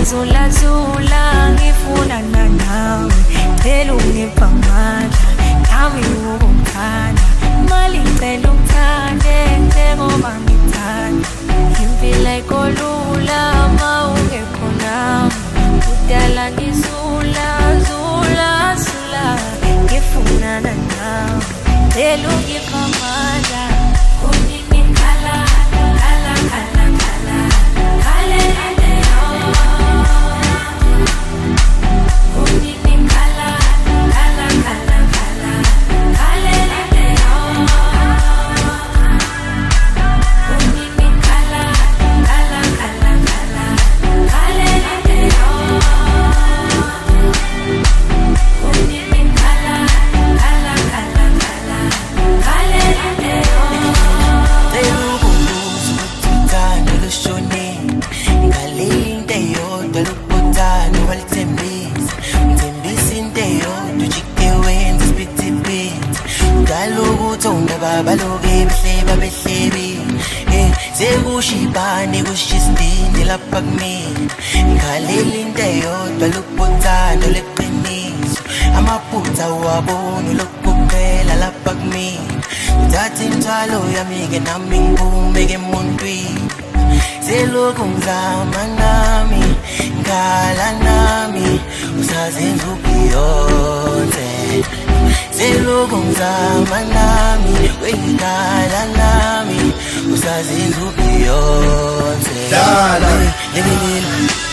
Zula zula ngifunana nawe Cela ungipha amandla Nami ukukhanda Mali ngicela ungithande Njengoba ngithanda Impilo ayikholula ma ungekho nami Kudala ngizula zula zula Ngifunana nawe Cela ungipha amandla Kunini khala khala khala khala Khala baloke behleba behlebi sekushibane kushistini lapha kumina ngikhalela into eyodwa lokubuthando leqiniso amaphutha wabona lokuphela lapha kumina uthatha inthwalo yami-ke nami ngibumeke emuntwini selokhu ngizama nami ngikhala nami usazenza uBeyonce selokhu ngizama nami wengikhala nami usazenza uBeyonce Dala lekelele